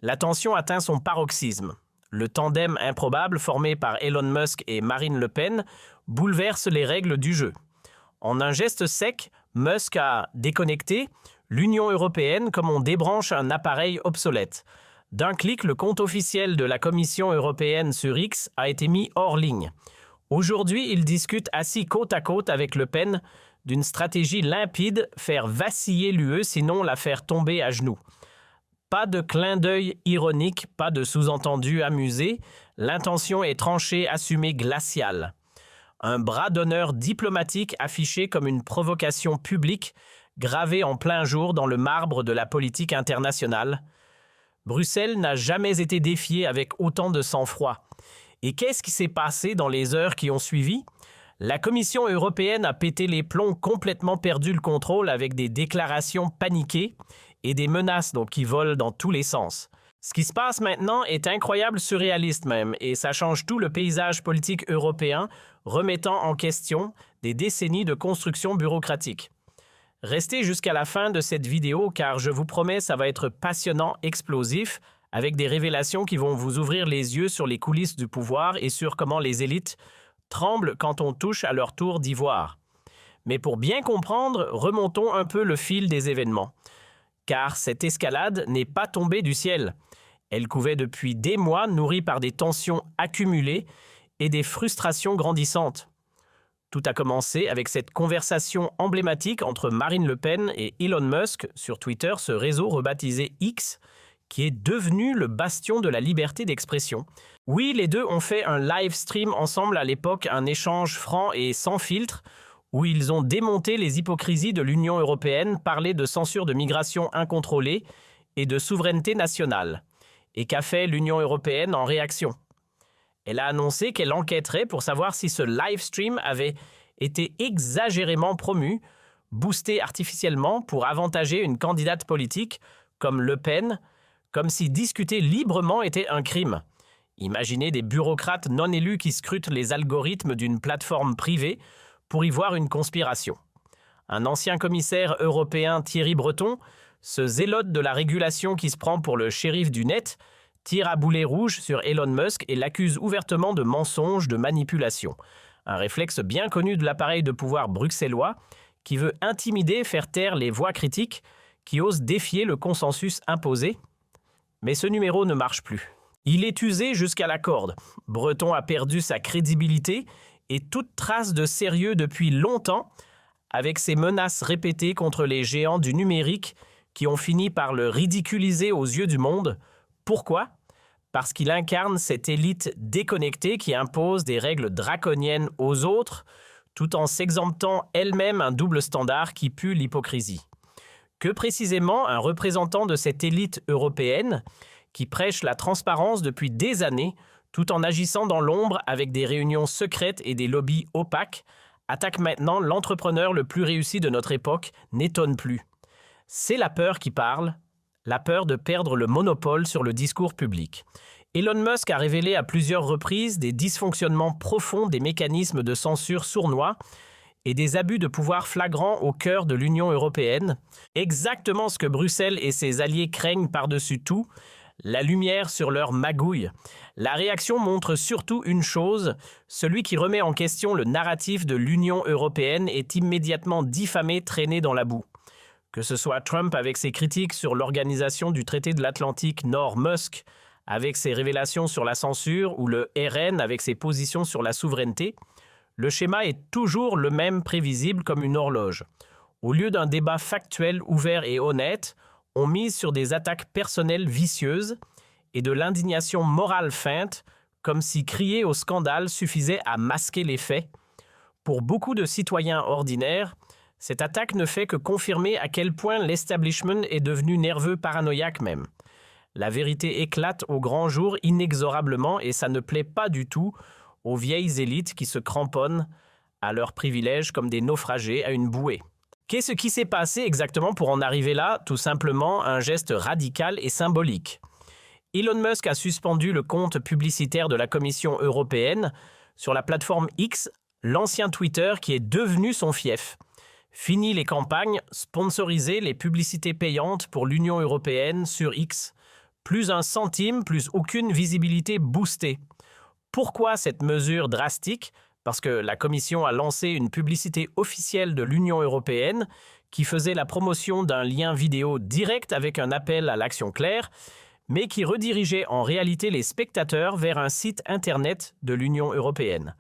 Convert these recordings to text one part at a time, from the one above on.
La tension atteint son paroxysme. Le tandem improbable formé par Elon Musk et Marine Le Pen bouleverse les règles du jeu. En un geste sec, Musk a déconnecté l'Union européenne comme on débranche un appareil obsolète. D'un clic, le compte officiel de la Commission européenne sur X a été mis hors ligne. Aujourd'hui, il discute assis côte à côte avec Le Pen d'une stratégie limpide, faire vaciller l'UE sinon la faire tomber à genoux. Pas de clin d'œil ironique, pas de sous-entendu amusé, l'intention est tranchée, assumée, glaciale. Un bras d'honneur diplomatique affiché comme une provocation publique, gravé en plein jour dans le marbre de la politique internationale. Bruxelles n'a jamais été défiée avec autant de sang-froid. Et qu'est-ce qui s'est passé dans les heures qui ont suivi ? La Commission européenne a pété les plombs, complètement perdu le contrôle avec des déclarations paniquées et des menaces qui volent dans tous les sens. Ce qui se passe maintenant est incroyable, surréaliste même, et ça change tout le paysage politique européen, remettant en question des décennies de construction bureaucratique. Restez jusqu'à la fin de cette vidéo car je vous promets ça va être passionnant, explosif, avec des révélations qui vont vous ouvrir les yeux sur les coulisses du pouvoir et sur comment les élites tremblent quand on touche à leur tour d'ivoire. Mais pour bien comprendre, remontons un peu le fil des événements. Car cette escalade n'est pas tombée du ciel. Elle couvait depuis des mois, nourrie par des tensions accumulées et des frustrations grandissantes. Tout a commencé avec cette conversation emblématique entre Marine Le Pen et Elon Musk sur Twitter, ce réseau rebaptisé X, qui est devenu le bastion de la liberté d'expression. Oui, les deux ont fait un live stream ensemble à l'époque, un échange franc et sans filtre, où ils ont démonté les hypocrisies de l'Union européenne, parlé de censure de migration incontrôlée et de souveraineté nationale. Et qu'a fait l'Union européenne en réaction ? Elle a annoncé qu'elle enquêterait pour savoir si ce live stream avait été exagérément promu, boosté artificiellement pour avantager une candidate politique comme Le Pen, comme si discuter librement était un crime. Imaginez des bureaucrates non élus qui scrutent les algorithmes d'une plateforme privée pour y voir une conspiration. Un ancien commissaire européen, Thierry Breton, ce zélote de la régulation qui se prend pour le shérif du net, tire à boulet rouge sur Elon Musk et l'accuse ouvertement de mensonge, de manipulation. Un réflexe bien connu de l'appareil de pouvoir bruxellois qui veut intimider, faire taire les voix critiques qui osent défier le consensus imposé. Mais ce numéro ne marche plus. Il est usé jusqu'à la corde. Breton a perdu sa crédibilité et toute trace de sérieux depuis longtemps avec ses menaces répétées contre les géants du numérique qui ont fini par le ridiculiser aux yeux du monde. Pourquoi ? Parce qu'il incarne cette élite déconnectée qui impose des règles draconiennes aux autres tout en s'exemptant elle-même un double standard qui pue l'hypocrisie. Que précisément un représentant de cette élite européenne qui prêche la transparence depuis des années tout en agissant dans l'ombre avec des réunions secrètes et des lobbies opaques, attaque maintenant l'entrepreneur le plus réussi de notre époque, n'étonne plus. C'est la peur qui parle, la peur de perdre le monopole sur le discours public. Elon Musk a révélé à plusieurs reprises des dysfonctionnements profonds des mécanismes de censure sournois et des abus de pouvoir flagrants au cœur de l'Union européenne. Exactement ce que Bruxelles et ses alliés craignent par-dessus tout, la lumière sur leur magouille. La réaction montre surtout une chose, celui qui remet en question le narratif de l'Union européenne est immédiatement diffamé, traîné dans la boue. Que ce soit Trump avec ses critiques sur l'organisation du traité de l'Atlantique Nord, Musk avec ses révélations sur la censure ou le RN avec ses positions sur la souveraineté, le schéma est toujours le même, prévisible comme une horloge. Au lieu d'un débat factuel, ouvert et honnête, on mise sur des attaques personnelles vicieuses et de l'indignation morale feinte, comme si crier au scandale suffisait à masquer les faits. Pour beaucoup de citoyens ordinaires, cette attaque ne fait que confirmer à quel point l'establishment est devenu nerveux, paranoïaque même. La vérité éclate au grand jour inexorablement et ça ne plaît pas du tout aux vieilles élites qui se cramponnent à leurs privilèges comme des naufragés à une bouée. Qu'est-ce qui s'est passé exactement pour en arriver là ? Tout simplement un geste radical et symbolique. Elon Musk a suspendu le compte publicitaire de la Commission européenne sur la plateforme X, l'ancien Twitter qui est devenu son fief. Fini les campagnes, sponsorisez les publicités payantes pour l'Union européenne sur X. Plus un centime, plus aucune visibilité boostée. Pourquoi cette mesure drastique? Parce que la Commission a lancé une publicité officielle de l'Union européenne qui faisait la promotion d'un lien vidéo direct avec un appel à l'action claire, mais qui redirigeait en réalité les spectateurs vers un site internet de l'Union européenne.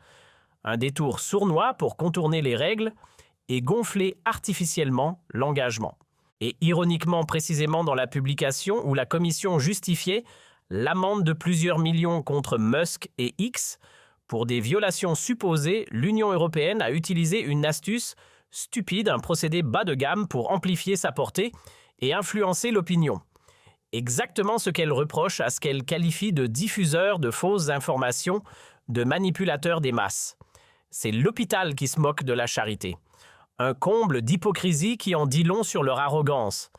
Un détour sournois pour contourner les règles et gonfler artificiellement l'engagement. Et ironiquement, précisément dans la publication où la Commission justifiait l'amende de plusieurs millions contre Musk et X, pour des violations supposées, l'Union européenne a utilisé une astuce stupide, un procédé bas de gamme pour amplifier sa portée et influencer l'opinion. Exactement ce qu'elle reproche à ce qu'elle qualifie de diffuseurs de fausses informations, de manipulateurs des masses. C'est l'hôpital qui se moque de la charité. Un comble d'hypocrisie qui en dit long sur leur arrogance.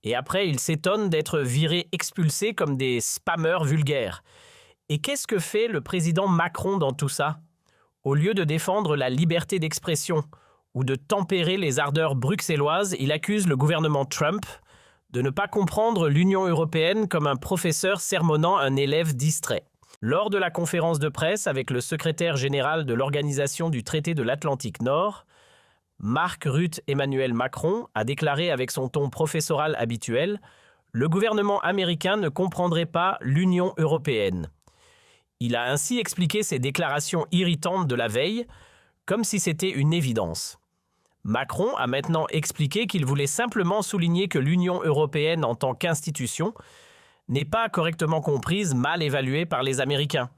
Et après, ils s'étonnent d'être virés, expulsés comme des spammeurs vulgaires. Et qu'est-ce que fait le président Macron dans tout ça? Au lieu de défendre la liberté d'expression ou de tempérer les ardeurs bruxelloises, il accuse le gouvernement Trump de ne pas comprendre l'Union européenne comme un professeur sermonnant un élève distrait. Lors de la conférence de presse avec le secrétaire général de l'Organisation du traité de l'Atlantique Nord, Mark Rutte Emmanuel Macron a déclaré avec son ton professoral habituel « Le gouvernement américain ne comprendrait pas l'Union européenne ». Il a ainsi expliqué ses déclarations irritantes de la veille, comme si c'était une évidence. Macron a maintenant expliqué qu'il voulait simplement souligner que l'Union européenne en tant qu'institution n'est pas correctement comprise, mal évaluée par les Américains.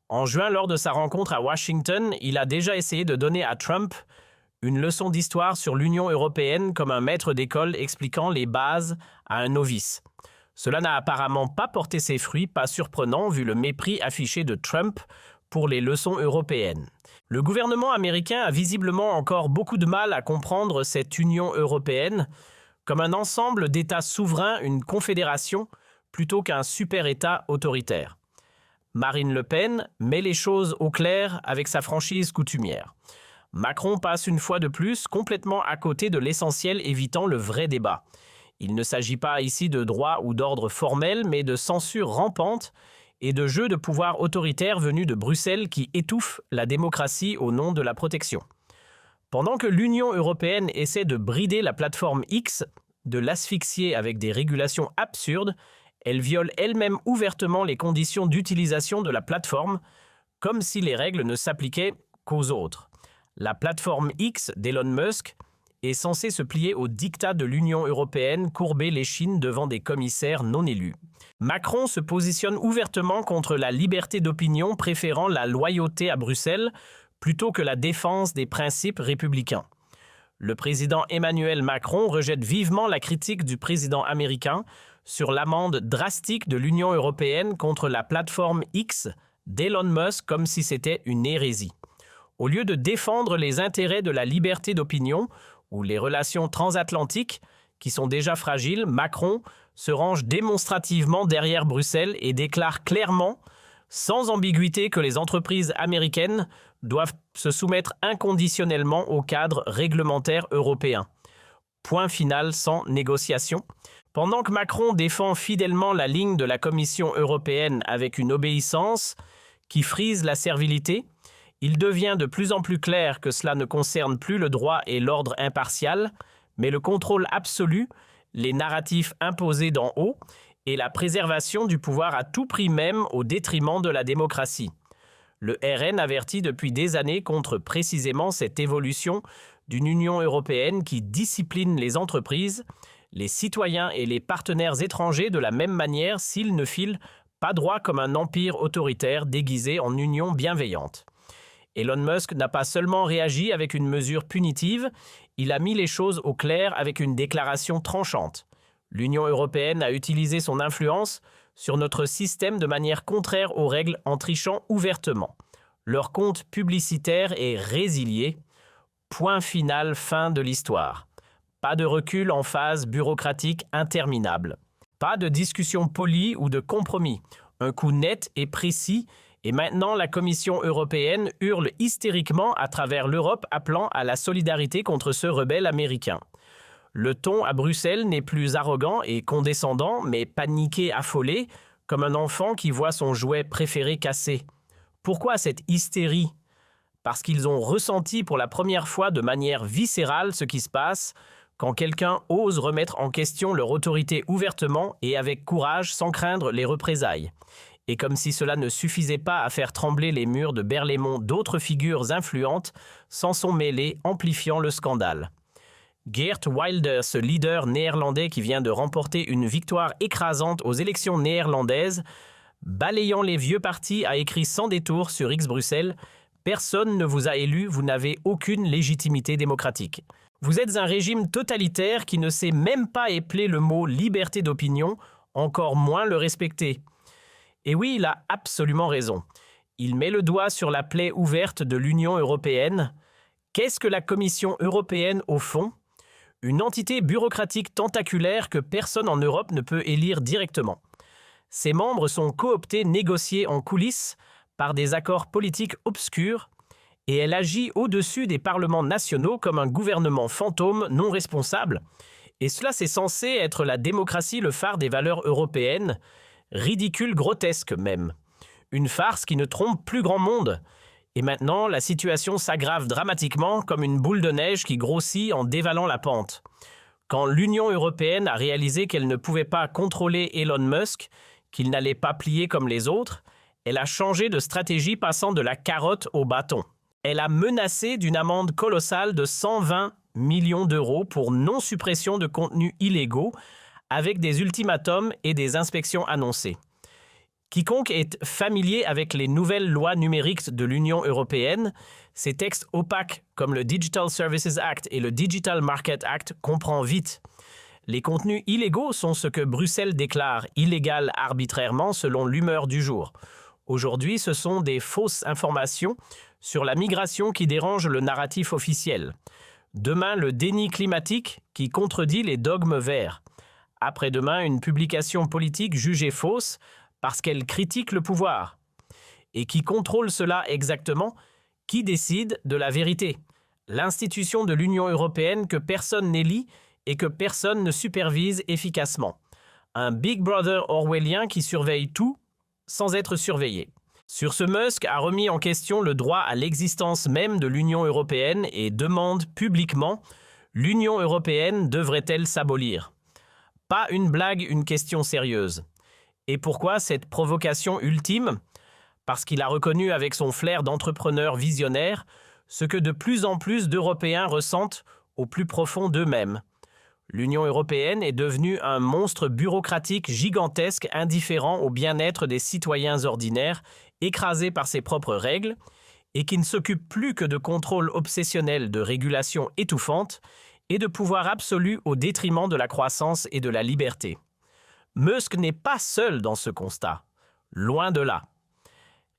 En juin, lors de sa rencontre à Washington, il a déjà essayé de donner à Trump une leçon d'histoire sur l'Union européenne comme un maître d'école expliquant les bases à un novice. Cela n'a apparemment pas porté ses fruits, pas surprenant vu le mépris affiché de Trump pour les leçons européennes. Le gouvernement américain a visiblement encore beaucoup de mal à comprendre cette Union européenne comme un ensemble d'États souverains, une confédération, plutôt qu'un super-État autoritaire. Marine Le Pen met les choses au clair avec sa franchise coutumière. Macron passe une fois de plus complètement à côté de l'essentiel, évitant le vrai débat. Il ne s'agit pas ici de droit ou d'ordre formel, mais de censure rampante et de jeux de pouvoir autoritaire venus de Bruxelles qui étouffent la démocratie au nom de la protection. Pendant que l'Union européenne essaie de brider la plateforme X, de l'asphyxier avec des régulations absurdes, elle viole elle-même ouvertement les conditions d'utilisation de la plateforme, comme si les règles ne s'appliquaient qu'aux autres. La plateforme X d'Elon Musk est censée se plier au diktat de l'Union européenne, courber l'échine devant des commissaires non élus. Macron se positionne ouvertement contre la liberté d'opinion, préférant la loyauté à Bruxelles plutôt que la défense des principes républicains. Le président Emmanuel Macron rejette vivement la critique du président américain sur l'amende drastique de l'Union européenne contre la plateforme X d'Elon Musk comme si c'était une hérésie. Au lieu de défendre les intérêts de la liberté d'opinion ou les relations transatlantiques, qui sont déjà fragiles, Macron se range démonstrativement derrière Bruxelles et déclare clairement, sans ambiguïté, que les entreprises américaines doivent se soumettre inconditionnellement au cadre réglementaire européen. Point final sans négociation. Pendant que Macron défend fidèlement la ligne de la Commission européenne avec une obéissance qui frise la servilité, il devient de plus en plus clair que cela ne concerne plus le droit et l'ordre impartial, mais le contrôle absolu, les narratifs imposés d'en haut et la préservation du pouvoir à tout prix même au détriment de la démocratie. Le RN avertit depuis des années contre précisément cette évolution d'une Union européenne qui discipline les entreprises, les citoyens et les partenaires étrangers de la même manière s'ils ne filent pas droit comme un empire autoritaire déguisé en union bienveillante. Elon Musk n'a pas seulement réagi avec une mesure punitive, il a mis les choses au clair avec une déclaration tranchante. L'Union européenne a utilisé son influence sur notre système de manière contraire aux règles en trichant ouvertement. Leur compte publicitaire est résilié. Point final, fin de l'histoire. Pas de recul en phase bureaucratique interminable. Pas de discussion polie ou de compromis. Un coup net et précis. Et maintenant, la Commission européenne hurle hystériquement à travers l'Europe appelant à la solidarité contre ce rebelle américain. Le ton à Bruxelles n'est plus arrogant et condescendant, mais paniqué, affolé, comme un enfant qui voit son jouet préféré cassé. Pourquoi cette hystérie? Parce qu'ils ont ressenti pour la première fois de manière viscérale ce qui se passe quand quelqu'un ose remettre en question leur autorité ouvertement et avec courage sans craindre les représailles. Et comme si cela ne suffisait pas à faire trembler les murs de Berlaymont, d'autres figures influentes s'en sont mêlées, amplifiant le scandale. Geert Wilders, ce leader néerlandais qui vient de remporter une victoire écrasante aux élections néerlandaises, balayant les vieux partis, a écrit sans détour sur X Bruxelles « Personne ne vous a élu, vous n'avez aucune légitimité démocratique. Vous êtes un régime totalitaire qui ne sait même pas épeler le mot liberté d'opinion, encore moins le respecter. » Et oui, il a absolument raison. Il met le doigt sur la plaie ouverte de l'Union européenne. Qu'est-ce que la Commission européenne au fond? Une entité bureaucratique tentaculaire que personne en Europe ne peut élire directement. Ses membres sont cooptés, négociés en coulisses par des accords politiques obscurs et elle agit au-dessus des parlements nationaux comme un gouvernement fantôme non responsable. Et cela, c'est censé être la démocratie, le phare des valeurs européennes, ridicule, grotesque même. Une farce qui ne trompe plus grand monde. Et maintenant, la situation s'aggrave dramatiquement comme une boule de neige qui grossit en dévalant la pente. Quand l'Union européenne a réalisé qu'elle ne pouvait pas contrôler Elon Musk, qu'il n'allait pas plier comme les autres, elle a changé de stratégie passant de la carotte au bâton. Elle a menacé d'une amende colossale de 120 millions d'euros pour non-suppression de contenus illégaux avec des ultimatums et des inspections annoncées. Quiconque est familier avec les nouvelles lois numériques de l'Union européenne, ces textes opaques comme le Digital Services Act et le Digital Market Act comprend vite. Les contenus illégaux sont ce que Bruxelles déclare illégal arbitrairement selon l'humeur du jour. Aujourd'hui, ce sont des fausses informations sur la migration qui dérangent le narratif officiel. Demain, le déni climatique qui contredit les dogmes verts. Après-demain, une publication politique jugée fausse parce qu'elle critique le pouvoir. Et qui contrôle cela exactement? Qui décide de la vérité? L'institution de l'Union européenne que personne n'élit et que personne ne supervise efficacement. Un Big Brother orwellien qui surveille tout sans être surveillé. Sur ce, Musk a remis en question le droit à l'existence même de l'Union européenne et demande publiquement « L'Union européenne devrait-elle s'abolir ?» Pas une blague, une question sérieuse. Et pourquoi cette provocation ultime? Parce qu'il a reconnu avec son flair d'entrepreneur visionnaire ce que de plus en plus d'Européens ressentent au plus profond d'eux-mêmes. L'Union européenne est devenue un monstre bureaucratique gigantesque indifférent au bien-être des citoyens ordinaires, écrasés par ses propres règles, et qui ne s'occupe plus que de contrôle obsessionnel de régulation étouffante et de pouvoir absolu au détriment de la croissance et de la liberté. Musk n'est pas seul dans ce constat. Loin de là.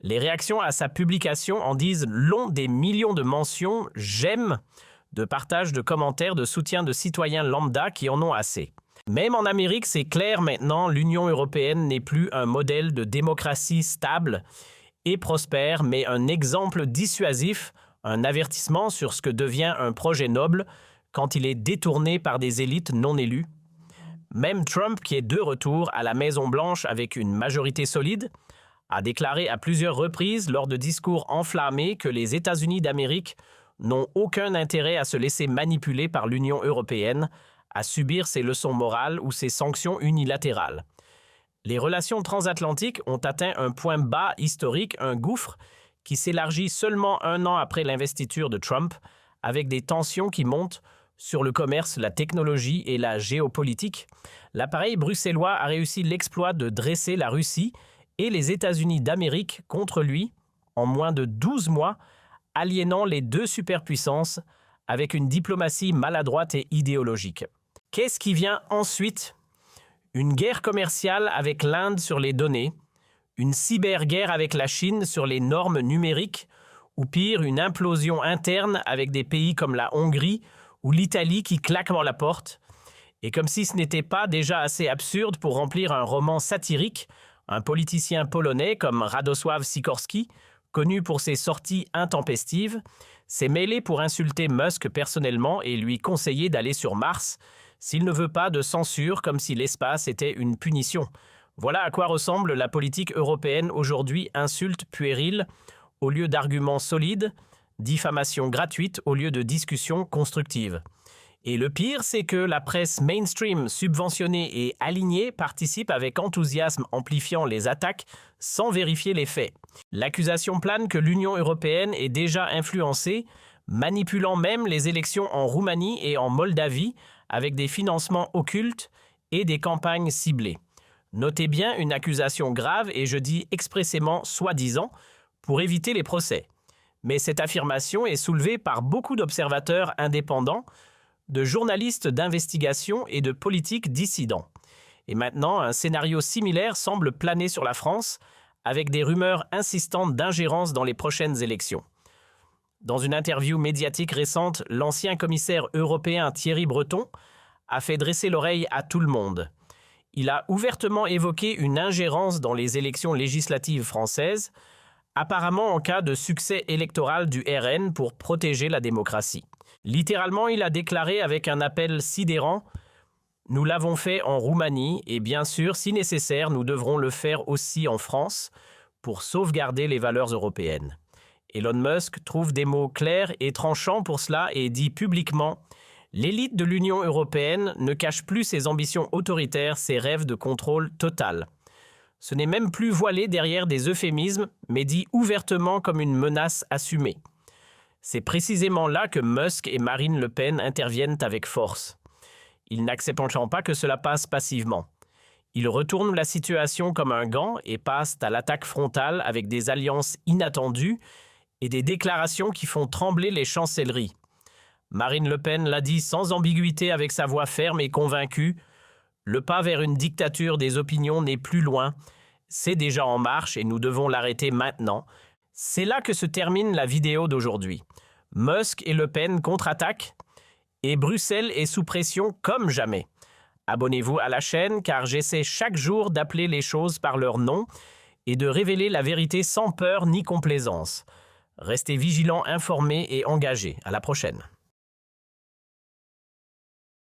Les réactions à sa publication en disent long des millions de mentions « j'aime » de partage de commentaires de soutien de citoyens lambda qui en ont assez. Même en Amérique, c'est clair maintenant, l'Union européenne n'est plus un modèle de démocratie stable et prospère, mais un exemple dissuasif, un avertissement sur ce que devient un projet noble quand il est détourné par des élites non élues. Même Trump, qui est de retour à la Maison-Blanche avec une majorité solide, a déclaré à plusieurs reprises lors de discours enflammés que les États-Unis d'Amérique n'ont aucun intérêt à se laisser manipuler par l'Union européenne, à subir ses leçons morales ou ses sanctions unilatérales. Les relations transatlantiques ont atteint un point bas historique, un gouffre qui s'élargit seulement un an après l'investiture de Trump, avec des tensions qui montent sur le commerce, la technologie et la géopolitique. L'appareil bruxellois a réussi l'exploit de dresser la Russie et les États-Unis d'Amérique contre lui en moins de 12 mois, aliénant les deux superpuissances avec une diplomatie maladroite et idéologique. Qu'est-ce qui vient ensuite? Une guerre commerciale avec l'Inde sur les données, une cyberguerre avec la Chine sur les normes numériques, ou pire, une implosion interne avec des pays comme la Hongrie ou l'Italie qui claquent à la porte. Et comme si ce n'était pas déjà assez absurde pour remplir un roman satirique, un politicien polonais comme Radosław Sikorski, connu pour ses sorties intempestives, s'est mêlé pour insulter Musk personnellement et lui conseiller d'aller sur Mars s'il ne veut pas de censure comme si l'espace était une punition. Voilà à quoi ressemble la politique européenne aujourd'hui: insultes puériles au lieu d'arguments solides, diffamation gratuite au lieu de discussions constructives. Et le pire, c'est que la presse mainstream subventionnée et alignée participe avec enthousiasme, amplifiant les attaques sans vérifier les faits. L'accusation plane que l'Union européenne est déjà influencée, manipulant même les élections en Roumanie et en Moldavie avec des financements occultes et des campagnes ciblées. Notez bien une accusation grave, et je dis expressément soi-disant, pour éviter les procès. Mais cette affirmation est soulevée par beaucoup d'observateurs indépendants, de journalistes d'investigation et de politiques dissidents. Et maintenant, un scénario similaire semble planer sur la France, avec des rumeurs insistantes d'ingérence dans les prochaines élections. Dans une interview médiatique récente, l'ancien commissaire européen Thierry Breton a fait dresser l'oreille à tout le monde. Il a ouvertement évoqué une ingérence dans les élections législatives françaises, apparemment en cas de succès électoral du RN pour protéger la démocratie. Littéralement, il a déclaré avec un appel sidérant « Nous l'avons fait en Roumanie et bien sûr, si nécessaire, nous devrons le faire aussi en France pour sauvegarder les valeurs européennes. » Elon Musk trouve des mots clairs et tranchants pour cela et dit publiquement « L'élite de l'Union européenne ne cache plus ses ambitions autoritaires, ses rêves de contrôle total. Ce n'est même plus voilé derrière des euphémismes, mais dit ouvertement comme une menace assumée. » C'est précisément là que Musk et Marine Le Pen interviennent avec force. Ils n'accepteront pas que cela passe passivement. Ils retournent la situation comme un gant et passent à l'attaque frontale avec des alliances inattendues et des déclarations qui font trembler les chancelleries. Marine Le Pen l'a dit sans ambiguïté avec sa voix ferme et convaincue. Le pas vers une dictature des opinions n'est plus loin. C'est déjà en marche et nous devons l'arrêter maintenant. C'est là que se termine la vidéo d'aujourd'hui. Musk et Le Pen contre-attaquent et Bruxelles est sous pression comme jamais. Abonnez-vous à la chaîne car j'essaie chaque jour d'appeler les choses par leur nom et de révéler la vérité sans peur ni complaisance. Restez vigilants, informés et engagés. À la prochaine.